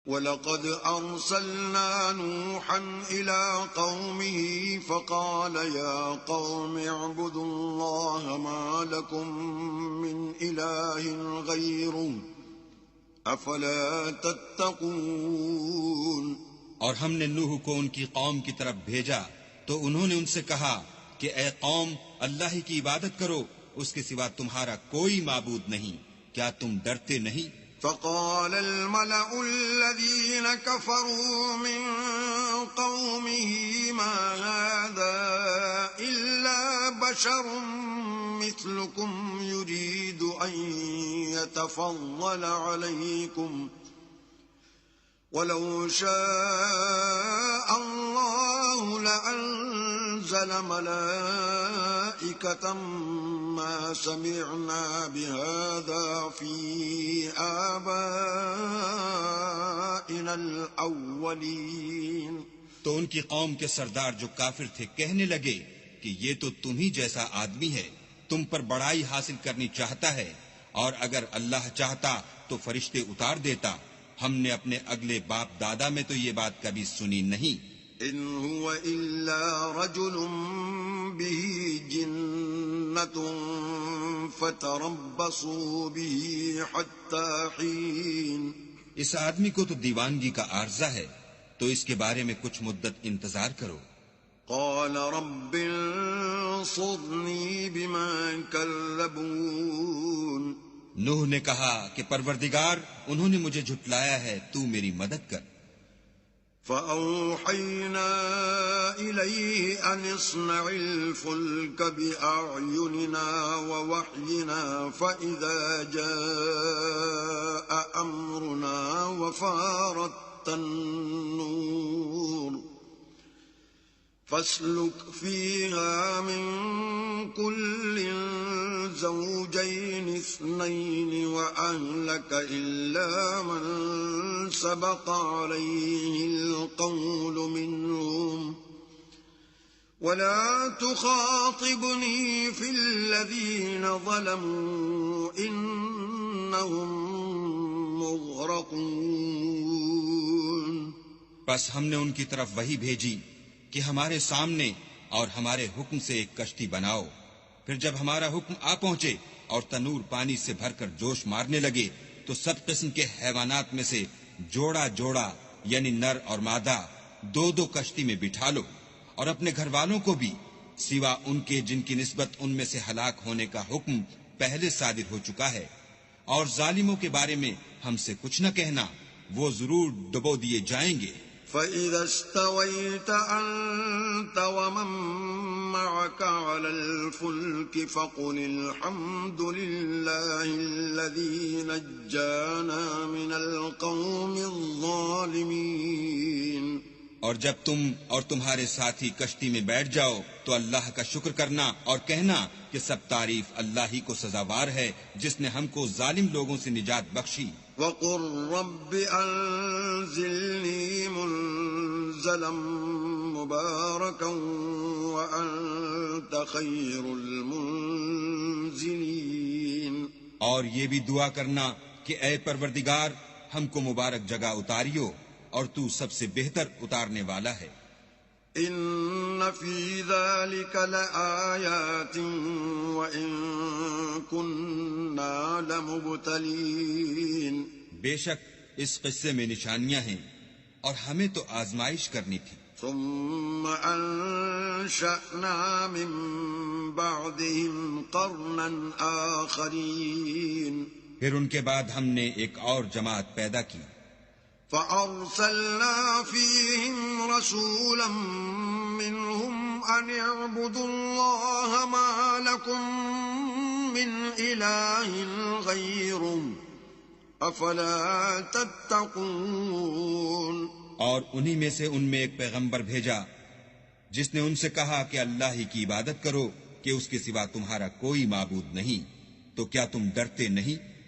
وَلَقَدْ أَرْسَلْنَا نُوحًا إِلَىٰ قَوْمِهِ فَقَالَ يَا قَوْمِ اعْبُدُوا اللَّهَ مَا لَكُم مِّنْ إِلَٰهٍ غَيْرُهُ أَفَلَا تَتَّقُونَ۔ اور ہم نے نوح کو ان کی قوم کی طرف بھیجا تو انہوں نے ان سے کہا کہ اے قوم، اللہ ہی کی عبادت کرو، اس کے سوا تمہارا کوئی معبود نہیں، کیا تم ڈرتے نہیں؟ فقال الملأ الذين كفروا من قومه ما هذا إلا بشر مثلكم يريد أن يتفضل عليكم ولو شاء الله لأنزل ملائكة ما سمعنا بهذا في آبائنا الأولين۔ تو ان کی قوم کے سردار جو کافر تھے کہنے لگے کہ یہ تو تم ہی جیسا آدمی ہے، تم پر بڑائی حاصل کرنی چاہتا ہے، اور اگر اللہ چاہتا تو فرشتے اتار دیتا۔ ہم نے اپنے اگلے باپ دادا میں تو یہ بات کبھی سنی نہیں۔ ان هو الا رجل به جنة فتربصوا به حتى حين۔ اس آدمی کو تو دیوانگی کا عارضہ ہے، تو اس کے بارے میں کچھ مدت انتظار کرو۔ قال رب انصرني بما كذبون۔ نوح نے کہا کہ پروردگار، انہوں نے مجھے جھٹلایا ہے، تو میری مدد کر۔ فَأَوْحَيْنَا إِلَيْهِ أَنِ اصْنَعِ الْفُلْكَ بِأَعْيُنِنَا وَوَحْيِنَا فَإِذَا جَاءَ أَمْرُنَا وَفَارَتِ النُّورُ فَاسْلُكْ فِيهَا مِن كُلٍّ زَوْجَيْنِ اثْنَيْنِ وَأَهْلَكَ إِلَّا مَن سَبَقَ عَلَيْهِ الْقَوْلُ مِنْهُمْ وَلَا تُخَاطِبْنِي فِي الَّذِينَ ظَلَمُوا إِنَّهُمْ مُغْرَقُونَ۔ پس ہم نے ان کی طرف وحی بھیجی کہ ہمارے سامنے اور ہمارے حکم سے ایک کشتی بناؤ، پھر جب ہمارا حکم آ پہنچے اور تنور پانی سے بھر کر جوش مارنے لگے تو سب قسم کے حیوانات میں سے جوڑا جوڑا یعنی نر اور مادہ دو دو کشتی میں بٹھا لو، اور اپنے گھر والوں کو بھی سوا ان کے جن کی نسبت ان میں سے ہلاک ہونے کا حکم پہلے صادر ہو چکا ہے، اور ظالموں کے بارے میں ہم سے کچھ نہ کہنا، وہ ضرور ڈبو دیے جائیں گے۔ فَإِذَا اسْتَوَيْتَ أَنْتَ وَمَن مَّعَكَ عَلَى الْفُلْكِ فَقُلِ الْحَمْدُ لِلَّهِ الَّذِي نَجَّانَا مِنَ الْقَوْمِ الظَّالِمِينَ۔ اور جب تم اور تمہارے ساتھی کشتی میں بیٹھ جاؤ تو اللہ کا شکر کرنا اور کہنا کہ سب تعریف اللہ ہی کو سزاوار ہے جس نے ہم کو ظالم لوگوں سے نجات بخشی۔ وَقُلْ رَبِّ أَنزِلْنِي مُنزَلًا مُبَارَكًا وَأَنتَ خَيْرُ الْمُنزِلِينَ۔ اور یہ بھی دعا کرنا کہ اے پروردگار، ہم کو مبارک جگہ اتاریو اور تو سب سے بہتر اتارنے والا ہے۔ ان فی ذلک لآیات وإن كنا لمبتلین۔ بے شک اس قصے میں نشانیاں ہیں اور ہمیں تو آزمائش کرنی تھی۔ ثم انشأنا من بعدهم قرنا آخرین۔ پھر ان کے بعد ہم نے ایک اور جماعت پیدا کی۔ فَأَرْسَلْنَا فِيهِمْ رَسُولًا مِّنْهُمْ أَنِ اعْبُدُوا اللَّهَ مَا لَكُمْ مِنْ إِلَٰهٍ غَيْرُهُ أَفَلَا تَتَّقُونَ۔ اور انہی میں سے ان میں ایک پیغمبر بھیجا جس نے ان سے کہا کہ اللہ ہی کی عبادت کرو کہ اس کے سوا تمہارا کوئی معبود نہیں، تو کیا تم ڈرتے نہیں؟